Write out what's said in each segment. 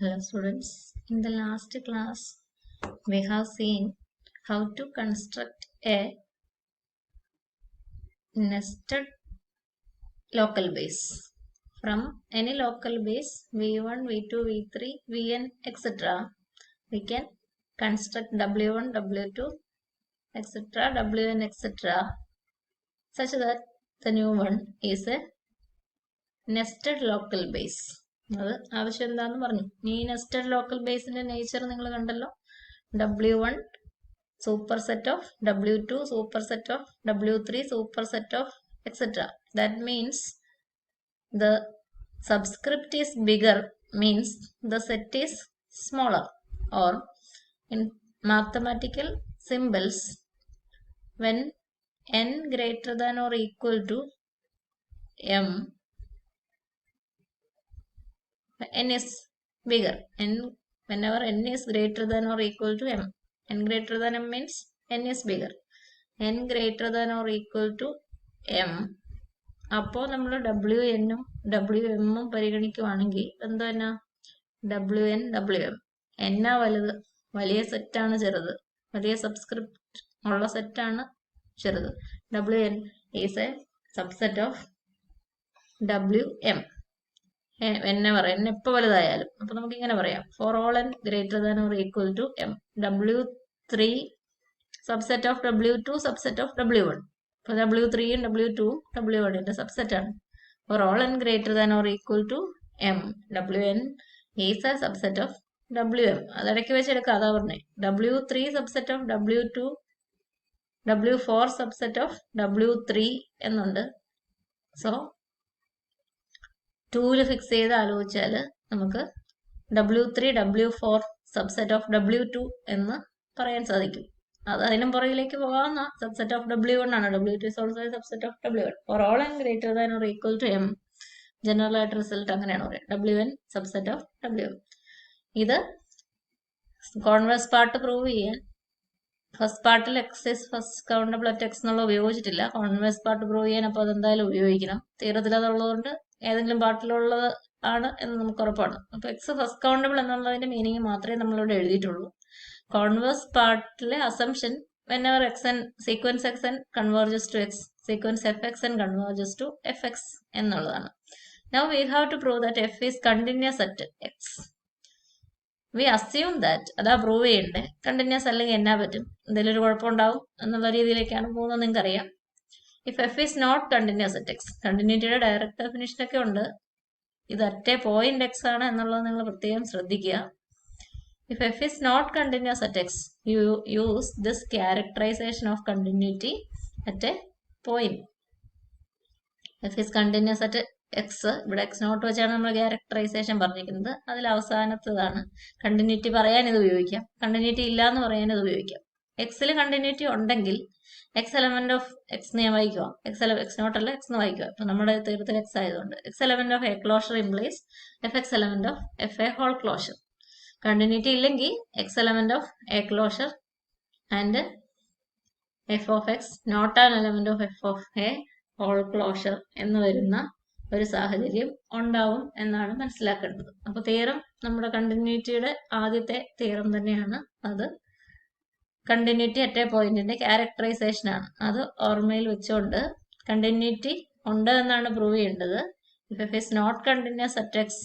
Hello students, in the last class we have seen how to construct a nested local base. From any local base v1, v2, v3, vn etc. we can construct w1, w2 etc. wn etc. such that the new one is a nested local base. അത് ആവശ്യം എന്താന്ന് പറഞ്ഞു. ഈ nested local ബേസിന്റെ nature നിങ്ങൾ കണ്ടല്ലോ. w1 superset of w2 superset of w3 superset of etc. That means the subscript is bigger means the set is smaller, or in mathematical symbols when n greater than or equal to m, n is bigger, whenever n is greater than or equal to m, n greater than m means n is bigger, n greater than or equal to m, അപ്പോൾ നമ്മൾ wn ഉം wm ഉം പരിഗണിക്കുവാണെങ്കിൽ എന്താ wn wm, എന്നാ വലുത്, വലിയ സെറ്റാണ് ചെറുത്, വലിയ സബ്സ്ക്രിപ്റ്റ് ഉള്ള സെറ്റാണ് ചെറുത്. wn is a subset of wm whenever n എപ്പോൾ വലുതായാലും. അപ്പൊ നമുക്ക് ഇങ്ങനെ പറയാം, for all n greater than or equal to m, w3 subset of w2 subset of w1. അപ്പോൾ w3 ഉം w2 ഉം w1 ന്റെ സബ്സെറ്റ് ആണ്. for all n greater than or equal to m, wn is a subset of wm. അതിടയ്ക്ക് വെച്ചെടുക്കാം, അതാ പറഞ്ഞേ. w3 subset of w2, w4 subset of w3 എന്നുണ്ട്. So 2 fix ചെയ്ത് ആലോചിച്ചാൽ നമുക്ക് w3 w4 subset of w2 എന്ന് പറയാൻ സാധിക്കും. അത് അതിനും പുറകിലേക്ക് പോകാവുന്ന സബ്സെറ്റ് ഓഫ് w1 ആണ്. w2 is also a subset of w1. for all n greater than or equal to m, general ആയിട്ട് റിസൾട്ട് അങ്ങനെയാണ് പറയുക, wn സബ്സെറ്റ് ഓഫ് wm. ഇത് കോൺവേഴ്സ് പാർട്ട് പ്രൂവ് ചെയ്യാൻ ഫസ്റ്റ് പാർട്ടിൽ X is first countable at X എന്നുള്ള ഉപയോഗിച്ചിട്ടില്ല. Converse part prove ചെയ്യാൻ അപ്പോൾ അതെന്തായാലും ഉപയോഗിക്കണം. തീരത്തിൽ അതുള്ളതുകൊണ്ട് ഏതെങ്കിലും പാർട്ടിലുള്ളത് ആണ് എന്ന് നമുക്ക് ഉറപ്പാണ്. അപ്പൊ എക്സ് ഫസ്റ്റ് കൗണ്ടബിൾ എന്നുള്ളതിന്റെ മീനിങ് മാത്രമേ നമ്മളിവിടെ എഴുതിയിട്ടുള്ളൂ. കോൺവേഴ്സ് പാർട്ടിലെ assumption whenever xn sequence xn converges to x, sequence fxn converges to fx എന്നുള്ളതാണ്. Now we have to prove that f is continuous at x. We assume that, അതാ prove ചെയ്യണ്ടേ. Continuous അല്ലെങ്കിൽ എന്നാ പറ്റും, എന്തെങ്കിലും ഒരു കുഴപ്പമുണ്ടാവും എന്നുള്ള രീതിയിലേക്കാണ് പോകുന്നത്, നിങ്ങൾക്ക് അറിയാം. If F is not continuous at X, കണ്ടിന്യൂറ്റിയുടെ ഡയറക്റ്റ് ഡെഫിനിഷൻ ഒക്കെ ഉണ്ട്, ഇത് അറ്റ് എ പോയിന്റ് എക്സ് ആണ് എന്നുള്ളത് നിങ്ങൾ പ്രത്യേകം ശ്രദ്ധിക്കുക. If F is not continuous at x, you use this characterisation of continuity at a point. F is continuous at x, ഇവിടെ എക്സ് നോട്ട് വെച്ചാണ് നമ്മൾ ക്യാരക്ടറൈസേഷൻ പറഞ്ഞിരിക്കുന്നത്. അതിൽ അവസാനത്തതാണ്. കണ്ടിന്യൂറ്റി പറയാൻ ഇത് ഉപയോഗിക്കാം, കണ്ടിന്യൂറ്റി ഇല്ല എന്ന് പറയാൻ ഇത് ഉപയോഗിക്കാം. എക്സിൽ കണ്ടിന്യൂറ്റി ഉണ്ടെങ്കിൽ എക്സ് എലമെന്റ് ഓഫ് എക്സ് ഞാൻ വായിക്കുക, എക്സ് നോട്ട് അല്ല എക്സ് എന്ന് വായിക്കുക. അപ്പൊ നമ്മുടെ തീരത്തിൽ എക്സ് ആയതുകൊണ്ട് X element of A closure implies F X element of F A whole closure. Continuity ഇല്ലെങ്കിൽ X element of A closure and F of X not an element of F of A whole closure എന്ന് വരുന്ന ഒരു സാഹചര്യം ഉണ്ടാവും എന്നാണ് മനസ്സിലാക്കേണ്ടത്. അപ്പൊ theorem നമ്മുടെ കണ്ടിന്യൂറ്റിയുടെ ആദ്യത്തെ തിയറം തന്നെയാണ്. അത് കണ്ടിന്യൂറ്റി അറ്റ് എ പോയിന്റിന്റെ ക്യാരക്ടറൈസേഷൻ ആണ്. അത് ഓർമ്മയിൽ വെച്ചുകൊണ്ട് കണ്ടിന്യൂറ്റി ഉണ്ട് എന്നാണ് പ്രൂവ് ചെയ്യേണ്ടത്. If f is not continuous at X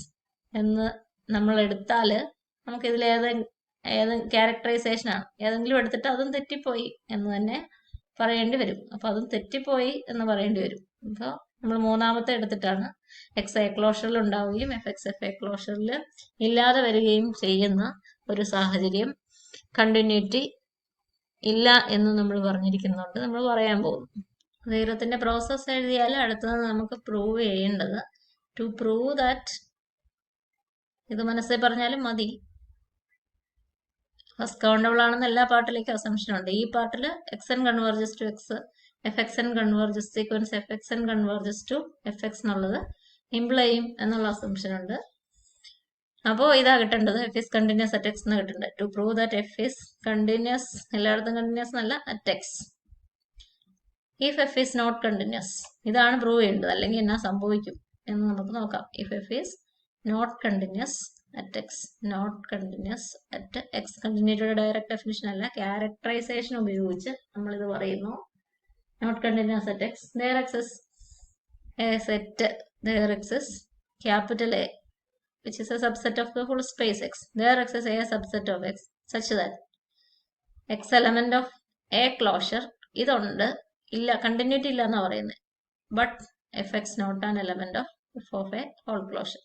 എന്ന് നമ്മൾ എടുത്താല് നമുക്ക് ഇതിൽ ഏത് ക്യാരക്ടറൈസേഷൻ ആണ് ഏതെങ്കിലും എടുത്തിട്ട് അതും തെറ്റിപ്പോയി എന്ന് തന്നെ പറയേണ്ടി വരും. അപ്പൊ അതും തെറ്റിപ്പോയി എന്ന് പറയേണ്ടി വരും. അപ്പൊ നമ്മൾ മൂന്നാമത്തെ എടുത്തിട്ടാണ് എക്സ് എ ക്ലോഷറിൽ ഉണ്ടാവുകയും എഫ് എക്സ് എഫ് എ ക്ലോഷറിൽ ഇല്ലാതെ വരികയും ചെയ്യുന്ന ഒരു സാഹചര്യം കണ്ടിന്യൂറ്റി ഇല്ല എന്ന് നമ്മൾ പറഞ്ഞിരിക്കുന്നുണ്ട്, നമ്മൾ പറയാൻ പോകുന്നു. തീരത്തിന്റെ പ്രോസസ് എഴുതിയാൽ അടുത്തത് നമുക്ക് പ്രൂവ് ചെയ്യേണ്ടത്, ടു പ്രൂവ് ദാറ്റ്, ഇത് മനസ്സിൽ പറഞ്ഞാലും മതി. ഫസ്റ്റ് കൗണ്ടബിൾ ആണെന്ന് എല്ലാ പാർട്ടിലേക്കും അസംഷൻ ഉണ്ട്. ഈ പാർട്ടിൽ x n converges to x, f x n converges sequence F x n converges to f x എന്നുള്ളത് ഇംപ്ലൈ ചെയ്യും എന്നുള്ള അസംഷൻ ഉണ്ട്. അപ്പോൾ ഇതാ കിട്ടേണ്ടത്, f is continuous at X എന്ന് കിട്ടേണ്ടത്. To prove that f is continuous, എല്ലായിടത്തും കണ്ടിന്യൂസ് എന്നല്ല, at x. If f is not continuous, ഇതാണ് പ്രൂവ് ചെയ്യേണ്ടത്. അല്ലെങ്കിൽ എന്നാ സംഭവിക്കും എന്ന് നമുക്ക് നോക്കാം. If f is not continuous at x not continuous at x കണ്ടിന്യൂറ്റിയുടെ ഡയറക്റ്റ് ഡെഫിനിഷൻ അല്ല, ക്യാരക്ടറൈസേഷൻ ഉപയോഗിച്ച് നമ്മളിത് പറയുന്നു. Not continuous at x, there exists a set, there exists capital A which is a subset of the full space x. There exists a subset of x such that x element of a closure ഇതുണ്ട്, ഇല്ല continuity ഇല്ല എന്നാ പറയുന്നത്. But f x not an element of F of A whole closure.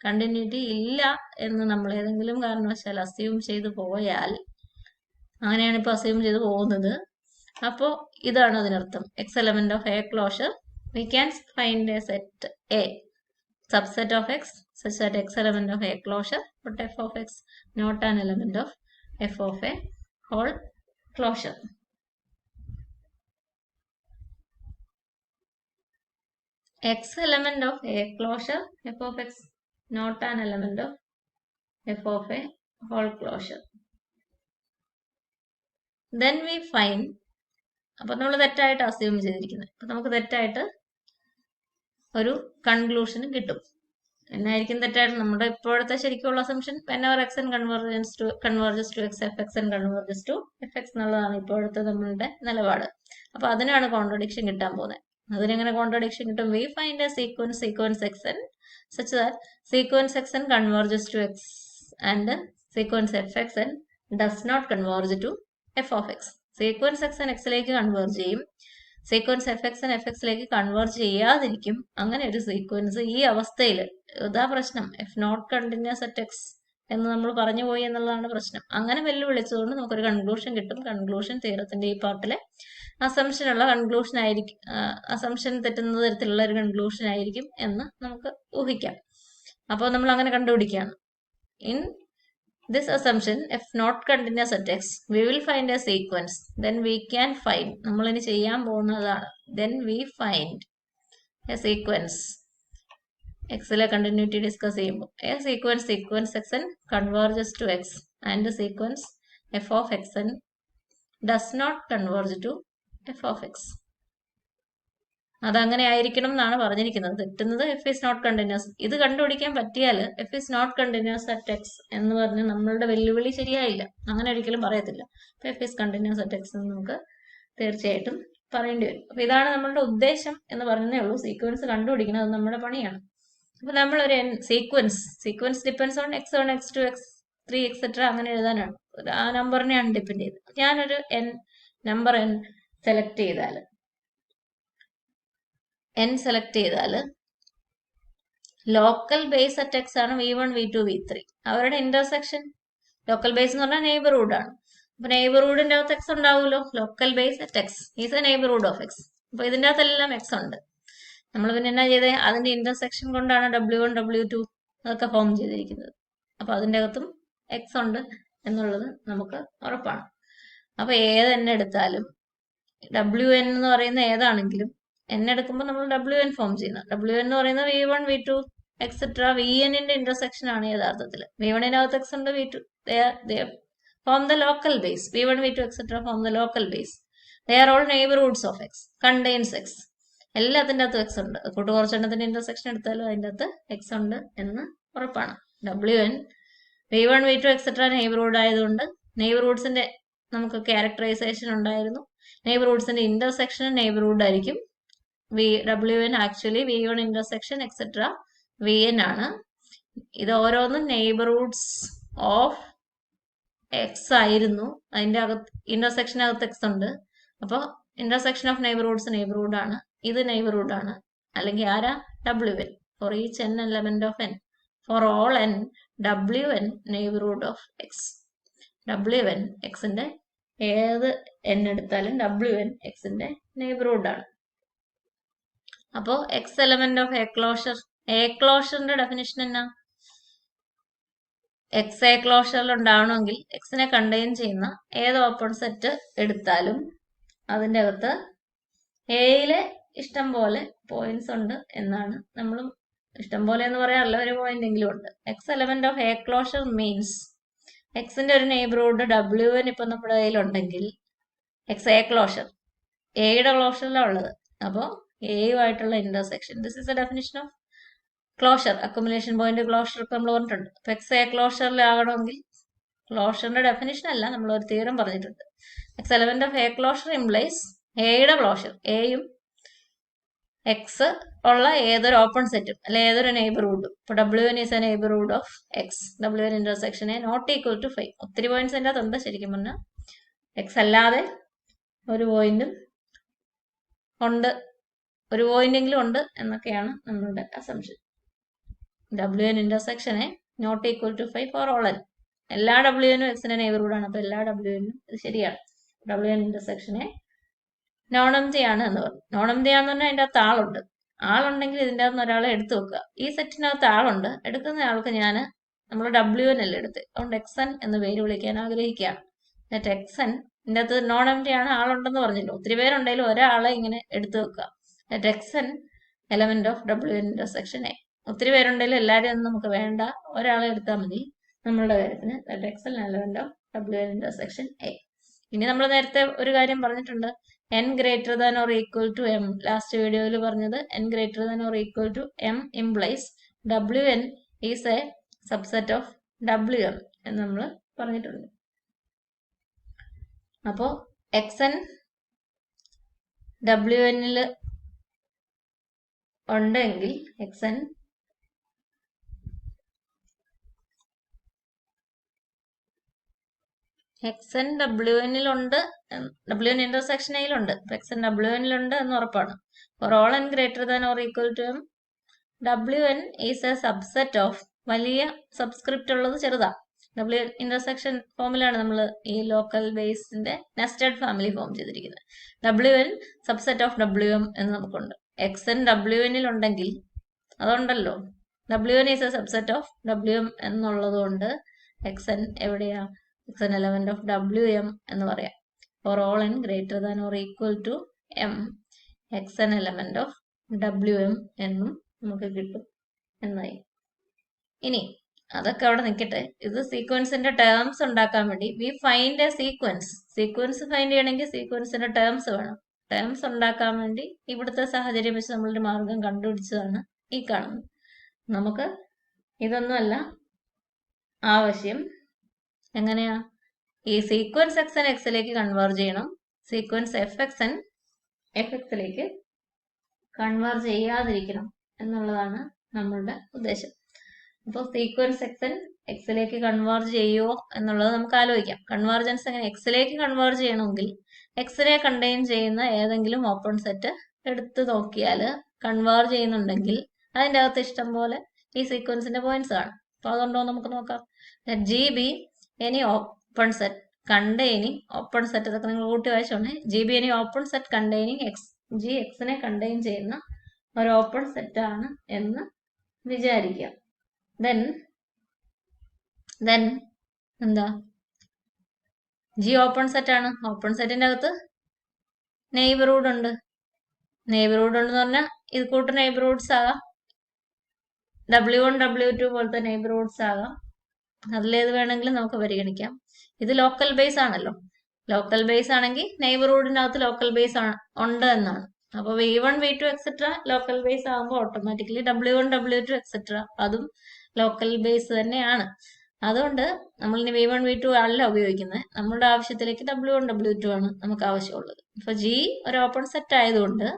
Continuity ഇല്ല എന്ന് നമ്മൾ ഏതെങ്കിലും കാരണവശാൽ അസ്യൂം ചെയ്തു പോയാൽ, അങ്ങനെയാണ് ഇപ്പൊ അസ്യൂം ചെയ്തു പോകുന്നത്, അപ്പോൾ ഇതാണ് അതിനർത്ഥം. X element of A closure, we can find A set A subset of x such that x element of a closure, but f of x not an element of f of a whole closure. X element of a closure, f of x not an element of f of a whole closure. Then we find, അപ്പോൾ നമ്മൾ തെറ്റായിട്ട് assume ചെയ്തിരിക്കുന്നത്, അപ്പോൾ നമുക്ക് തെറ്റായിട്ട് ഒരു conclusion കിട്ടും. എന്നായിരിക്കും തെറ്റായിട്ട്? നമ്മുടെ ഇപ്പോഴത്തെ ശരിക്കുള്ള assumption whenever x n converges to x, f x n converges to f x എന്നുള്ളതാണ് ഇപ്പോഴത്തെ നമ്മളുടെ നിലപാട്. അപ്പൊ അതിനാണ് കോൺട്രഡിക്ഷൻ കിട്ടാൻ പോകുന്നത്. അതിനെങ്ങനെ കോൺട്രഡിക്ഷൻ കിട്ടും? we find a sequence x n such that sequence x n converges to x and sequence f x n does not converge to f of x. sequence x n x ലേക്ക് converge ചെയ്യും, sequence F X F എക്സിലേക്ക് convert ചെയ്യാതിരിക്കും. അങ്ങനെ ഒരു sequence ഈ അവസ്ഥയിൽ ഇതാ പ്രശ്നം. F not continuous at X എന്ന് നമ്മൾ പറഞ്ഞു പോയി എന്നുള്ളതാണ് പ്രശ്നം. അങ്ങനെ വെല്ലുവിളിച്ചുകൊണ്ട് നമുക്കൊരു കൺക്ലൂഷൻ കിട്ടും. കൺക്ലൂഷൻ തീരത്തിന്റെ ഈ പാർട്ടിലെ അസംഷനുള്ള കൺക്ലൂഷൻ ആയിരിക്കും, അസംഷൻ തെറ്റുന്ന തരത്തിലുള്ള ഒരു കൺക്ലൂഷൻ ആയിരിക്കും എന്ന് നമുക്ക് ഊഹിക്കാം. അപ്പോൾ നമ്മൾ അങ്ങനെ കണ്ടുപിടിക്കുകയാണ്. In this assumption, if not continuous at x, we will find a sequence. Then we can find, നമ്മളിനി ചെയ്യാൻ പോകുന്നതാണ്, then we find a sequence. x-ലെ കണ്ടിന്യൂറ്റി ഡിസ്കസ് ചെയ്യുമ്പോൾ a sequence xn converges to x and the sequence f of xn does not converge to f of x. അതങ്ങനെ ആയിരിക്കണം എന്നാണ് പറഞ്ഞിരിക്കുന്നത്. തെറ്റുന്നത് എഫ് ഈസ് നോട്ട് കണ്ടിന്യൂസ്. ഇത് കണ്ടുപിടിക്കാൻ പറ്റിയാൽ f is not continuous at X എന്ന് പറഞ്ഞ് നമ്മളുടെ വെല്ലുവിളി ശരിയായില്ല. അങ്ങനെ ഒരിക്കലും പറയത്തില്ല. അപ്പൊ f is continuous at X എന്ന് നമുക്ക് തീർച്ചയായിട്ടും പറയേണ്ടി വരും. അപ്പൊ ഇതാണ് നമ്മളുടെ ഉദ്ദേശം എന്ന് പറഞ്ഞതേ ഉള്ളൂ. സീക്വൻസ് കണ്ടുപിടിക്കണം, അത് നമ്മുടെ പണിയാണ്. അപ്പൊ നമ്മളൊരു sequence depends on x1, x2, x3 etcetera അങ്ങനെ എഴുതാനാണ്. ആ നമ്പറിനെയാണ് ഡിപ്പെൻഡ് ചെയ്ത്. ഞാനൊരു നമ്പർ n സെലക്ട് ചെയ്താൽ ലോക്കൽ ബേസ് അറ്റ് എക്സ് ആണ് v1, v2, v3. അവരുടെ ഇന്റർസെക്ഷൻ, ലോക്കൽ ബേസ് എന്ന് പറഞ്ഞാൽ നെയ്ബർഹുഡ് ആണ്. അപ്പൊ നെയ്ബർഹുഡിന്റെ അകത്ത് എക്സ് ഉണ്ടാവുമല്ലോ. Local base at X is a neighbourhood of X. അപ്പൊ ഇതിന്റെ അകത്തെല്ലാം എക്സ് ഉണ്ട്. നമ്മൾ പിന്നെ എന്നാ ചെയ്തേ? അതിന്റെ ഇന്റർസെക്ഷൻ കൊണ്ടാണ് w1, w2 അതൊക്കെ ഫോം ചെയ്തിരിക്കുന്നത്. അപ്പൊ അതിന്റെ അകത്തും എക്സ് ഉണ്ട് എന്നുള്ളത് നമുക്ക് ഉറപ്പാണ്. അപ്പൊ ഏത് n എടുത്താലും wn എന്ന് പറയുന്ന ഏതാണെങ്കിലും n എടുക്കുമ്പോൾ നമ്മൾ wn ഫോം ചെയ്യുന്നത്. wn എന്ന് പറയുന്നത് v1, v2 എക്സെട്ര vnന്റെ ഇന്റർസെക്ഷൻ ആണ് യഥാർത്ഥത്തിൽ. v1നകത്ത് എക്സ് ഉണ്ട്, v2 form the local base. v1, v2 etcetera form the local base. They are all neighbourhoods of X, contains X. എല്ലാത്തിന്റെ അകത്തും എക്സ് ഉണ്ട്. കൂട്ട് കുറച്ചെണ്ണത്തിന്റെ ഇന്റർസെക്ഷൻ എടുത്താലും അതിന്റെ അകത്ത് എക്സ് ഉണ്ട് എന്ന് ഉറപ്പാണ്. wn v1, v2 etcetera neighbourhood ആയതുകൊണ്ട് നെയ്ബർഹുഡ്സിന്റെ നമുക്ക് ക്യാരക്ടറൈസേഷൻ ഉണ്ടായിരുന്നു. നെയ്ബർഹുഡ്സിന്റെ ഇന്റർസെക്ഷൻ നെയ്ബർഹുഡ് ആയിരിക്കും. wn actually v1 intersection etcetera vn ആണ്. ഇത് ഓരോന്നും നെയ്ബർഹുഡ്സ് ഓഫ് എക്സ് ആയിരുന്നു. അതിന്റെ അകത്ത് ഇന്റർസെക്ഷനകത്ത് എക്സ് ഉണ്ട്. അപ്പോൾ ഇന്റർസെക്ഷൻ ഓഫ് നെയ്ബർഹുഡ്സ് നെയ്ബർഹുഡ് ആണ്. ഇത് നെയ്ബർഹുഡ് ആണ്. അല്ലെങ്കിൽ ആരാ? wn for each n element of n. Four all n wn neighbourhood of X. wn എക്സിന്റെ ഏത് n എടുത്താലും wn എക്സിന്റെ നെയ്ബർഹുഡ് ആണ്. അപ്പോ എക്സ് എലമെന്റ് ഓഫ് എ ക്ലോഷറിന്റെ ഡെഫിനിഷൻ എന്നാ? എക്സ് എ ക്ലോഷറിൽ ഉണ്ടാവണമെങ്കിൽ എക്സിനെ കണ്ടെയ്ൻ ചെയ്യുന്ന ഏത് ഓപ്പൺ സെറ്റ് എടുത്താലും അതിന്റെ അകത്ത് എയിലെ ഇഷ്ടം പോലെ പോയിന്റ്സ് ഉണ്ട് എന്നാണ്. നമ്മളും ഇഷ്ടം പോലെ എന്ന് പറയാറില്ല, ഒരു പോയിന്റ് എങ്കിലും ഉണ്ട്. X element of A closure means എക്സിന്റെ ഒരു നെയ്ബർഹുഡ് wn ഇപ്പൊ നമ്മുടെ കയ്യിലുണ്ടെങ്കിൽ എക്സ് എ ക്ലോഷർ എയുടെ ക്ലോഷറിലാണ് ഉള്ളത്. അപ്പോൾ എയുമായിട്ടുള്ള intersection, this is a definition of closure, accumulation point closure ഒക്കെ നമ്മൾ പറഞ്ഞിട്ടുണ്ട്. അപ്പൊ എക്സ് എ ക്ലോഷറിലാകണമെങ്കിൽ, ക്ലോഷറിന്റെ ഡെഫിനിഷൻ അല്ല, നമ്മൾ ഒരു തിയറം പറഞ്ഞിട്ടുണ്ട്. X element of A closure implies എയുടെ ക്ലോഷർ, എയും എക്സ് ഉള്ള ഏതൊരു ഓപ്പൺ സെറ്റും അല്ലെ ഏതൊരു നെയ്ബർഹുഡും. ഇപ്പൊ W1 is a neighbourhood of X, W1 intersection A not equal to 5. ഒത്തിരി പോയിന്റ്സ് അതിൻ്റെ അകത്തുണ്ട്. ശരിക്കും പറഞ്ഞാൽ എക്സ് അല്ലാതെ ഒരു പോയിന്റും ഉണ്ട്, ഒരു പോയിന്റെങ്കിലും ഉണ്ട് എന്നൊക്കെയാണ് നമ്മളുടെ assumption. W1 intersection A not equal to 5 for all n. എല്ലാ W1 എക്സിന്റെ നെയ്ബർഹുഡാണ്. അപ്പൊ എല്ലാ W1 ഇത് ശരിയാണ്. W1 intersection A non empty ആണ് എന്ന് പറഞ്ഞു. നോൺ എംപ്റ്റി ആണെന്ന് പറഞ്ഞാൽ അതിൻ്റെ അകത്ത് ആളുണ്ട്. ആളുണ്ടെങ്കിൽ ഇതിൻ്റെ അകത്ത് ഒരാളെ എടുത്തു വെക്കുക. ഈ സെറ്റിനകത്ത് ആളുണ്ട്, എടുക്കുന്ന ആൾക്ക് ഞാൻ നമ്മൾ W1 അല്ലേ എടുത്ത്, അതുകൊണ്ട് XN എന്ന് പേര് വിളിക്കാൻ ആഗ്രഹിക്കുകയാണ്. എന്നിട്ട് XN ഇതിൻ്റെ അകത്ത് നോൺ എംപ്റ്റി ആണ്, ആളുണ്ടെന്ന് പറഞ്ഞല്ലോ. ഒത്തിരി പേരുണ്ടെങ്കിലും ഒരാളെ ഇങ്ങനെ എടുത്തു വെക്കുക. എന്നിട്ട് XN element of W1 intersection A. ഒത്തിരി പേരുണ്ടെങ്കിലും എല്ലാവരും ഒന്നും നമുക്ക് വേണ്ട, ഒരാളെ എടുത്താൽ മതി നമ്മളുടെ കാര്യത്തിന്. XN element of W1 intersection A. ഇനി നമ്മൾ നേരത്തെ ഒരു കാര്യം പറഞ്ഞിട്ടുണ്ട്, n greater than or equal to m. Last വീഡിയോയിൽ പറഞ്ഞത് n greater than or equal to m implies Wn is a subset of Wm എന്ന് നമ്മൾ പറഞ്ഞിട്ടുണ്ട്. അപ്പോ xn Wn ഉണ്ടെങ്കിൽ xn W1 W1 ഇന്റർസെക്ഷൻ എയിലുണ്ട്. XN W1 എന്ന് ഉറപ്പാണ്. For all n greater than or equal to m, W1 is a subset of, വലിയ സബ്സ്ക്രിപ്റ്റ് ഉള്ളത് ചെറുതാ. W ഇന്റർസെക്ഷൻ ഫോമിലാണ് നമ്മൾ ഈ ലോക്കൽ ബേസിന്റെ നെസ്റ്റഡ് ഫാമിലി ഫോം ചെയ്തിരിക്കുന്നത്. W1 സബ്സെറ്റ് ഓഫ് Wm എന്ന് നമുക്കുണ്ട്. XN W1 ഉണ്ടെങ്കിൽ അതുണ്ടല്ലോ, W1 is a subset of Wm എന്നുള്ളത് കൊണ്ട് XN എവിടെയാ? XN element of Wm എന്ന് പറയാം. For all n greater than or equal to m, XN element of Wm എന്നും നമുക്ക് കിട്ടും എന്നായി. ഇനി അതൊക്കെ അവിടെ നിൽക്കട്ടെ. ഇത് സീക്വൻസിന്റെ ടേംസ് ഉണ്ടാക്കാൻ വേണ്ടി we find A sequence. Sequence find ചെയ്യണമെങ്കിൽ സീക്വൻസിന്റെ ടേംസ് വേണം. ടേംസ് ഉണ്ടാക്കാൻ വേണ്ടി ഇവിടുത്തെ സാഹചര്യം വെച്ച് നമ്മളൊരു മാർഗം കണ്ടുപിടിച്ചതാണ് ഈ കാണുന്നത്. നമുക്ക് ഇതൊന്നുമല്ല ആവശ്യം. എങ്ങനെയാ? ഈ സീക്വൻസ് XN എക്സിലേക്ക് കൺവേർജ് ചെയ്യണം, സീക്വൻസ് FXN FXലേക്ക് കൺവേർജ് ചെയ്യാതിരിക്കണം എന്നുള്ളതാണ് നമ്മളുടെ ഉദ്ദേശം. അപ്പോൾ സീക്വൻസ് XN എക്സിലേക്ക് കൺവേർജ് ചെയ്യുമോ എന്നുള്ളത് നമുക്ക് ആലോചിക്കാം. കൺവേർജൻസ് എങ്ങനെ? എക്സിലേക്ക് കൺവേർജ് ചെയ്യണമെങ്കിൽ എക്സിനെ കണ്ടെയ്ൻ ചെയ്യുന്ന ഏതെങ്കിലും ഓപ്പൺ സെറ്റ് എടുത്ത് നോക്കിയാൽ കൺവേർജ് ചെയ്യുന്നുണ്ടെങ്കിൽ അതിൻ്റെ അകത്ത് ഇഷ്ടം പോലെ ഈ സീക്വൻസിന്റെ പോയിന്റ്സ് ആണ്. അപ്പോൾ അതുകൊണ്ടോ നമുക്ക് നോക്കാം. GB any open set containing, open set ഇതൊക്കെ നിങ്ങൾ കൂട്ടി വായിച്ചോണേ. GB any open set containing G എക്സിനെ കണ്ടെയ്ൻ ചെയ്യുന്ന ഒരു ഓപ്പൺ സെറ്റ് ആണ് എന്ന് വിചാരിക്കുക. ദെൻ എന്താ? G ഓപ്പൺ സെറ്റ് ആണ്. ഓപ്പൺ സെറ്റിന്റെ അകത്ത് നെയ്ബർഹുഡ് ഉണ്ട്. നെയ്ബർഹുഡ് ഉണ്ടെന്ന് പറഞ്ഞാൽ ഇത് കൂട്ട് നെയ്ബർഹുഡ്സ് ആകാം, W1 W2 പോലത്തെ നെയ്ബർഹുഡ്സ് ആകാം. അതിലേത് വേണമെങ്കിലും നമുക്ക് പരിഗണിക്കാം. ഇത് ലോക്കൽ ബേസ് ആണല്ലോ. ലോക്കൽ ബേസ് ആണെങ്കിൽ നെയ്ബർഹുഡിനകത്ത് ലോക്കൽ ബേസ് ഉണ്ട് എന്നാണ്. അപ്പോൾ V1 V2 etcetera local base ആകുമ്പോൾ ഓട്ടോമാറ്റിക്കലി W1 W2 എക്സെട്ര അതും ലോക്കൽ ബേസ് തന്നെയാണ്. അതുകൊണ്ട് നമ്മൾ ഇനി V1 V2 അല്ല ഉപയോഗിക്കുന്നത്. നമ്മുടെ ആവശ്യത്തിലേക്ക് W1 W2 ആണ് നമുക്ക് ആവശ്യമുള്ളത്. അപ്പൊ G ഒരു ഓപ്പൺ സെറ്റ് ആയതുകൊണ്ട്,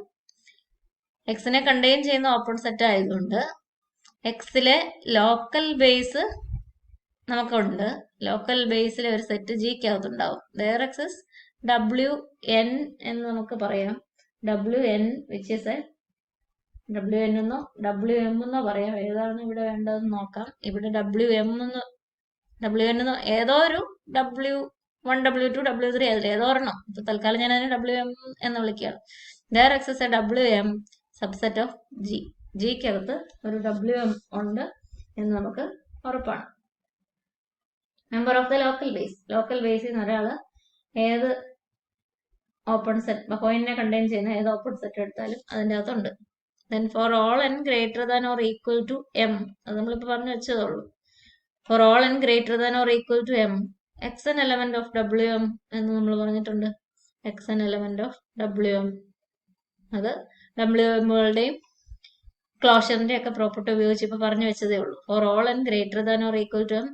എക്സിനെ കണ്ടെയ്ൻ ചെയ്യുന്ന ഓപ്പൺ സെറ്റ് ആയതുകൊണ്ട് എക്സിലെ ലോക്കൽ ബേസ് നമുക്കുണ്ട്. ലോക്കൽ ബേസിലെ ഒരു സെറ്റ് Gക്കകത്തുണ്ടാവും. ദെയർ എക്സസ് Wn എന്ന് നമുക്ക് പറയാം. Wn which is A Wn എന്നോ Wm എന്നോ പറയാം. ഏതാണ് ഇവിടെ വേണ്ടതെന്ന് നോക്കാം. ഇവിടെ Wm എന്നോ ഏതോ ഒരു W1 W2 W3 ഏതോ ഒരെണ്ണം. ഇപ്പൊ തൽക്കാലം ഞാൻ അതിനെ Wm എന്ന് വിളിക്കുകയാണ്. There exists a Wm subset of G. Gക്കകത്ത് ഒരു Wm ഉണ്ട് എന്ന് നമുക്ക് ഉറപ്പാണ്. Member of the local base. Local ബേസിൽ നിന്ന് ഒരാള് ഏത് ഓപ്പൺ സെറ്റ് പോയിന്റിനെ കണ്ടെയ്ൻ ചെയ്യുന്ന ഏത് ഓപ്പൺ സെറ്റ് എടുത്താലും അതിൻ്റെ അകത്തുണ്ട്. Then four all n greater than or equal to m, അത് നമ്മളിപ്പോൾ പറഞ്ഞു വെച്ചതുള്ളൂ. For all n greater than or equal to m, XN element of Wm എന്ന് നമ്മൾ പറഞ്ഞിട്ടുണ്ട്. XN element of Wm അത് Wmകളുടെയും ക്ലോഷറിന്റെ ഒക്കെ പ്രോപ്പർട്ടി ഉപയോഗിച്ച് ഇപ്പൊ പറഞ്ഞു വെച്ചതേ ഉള്ളൂ. For all n greater than or equal to N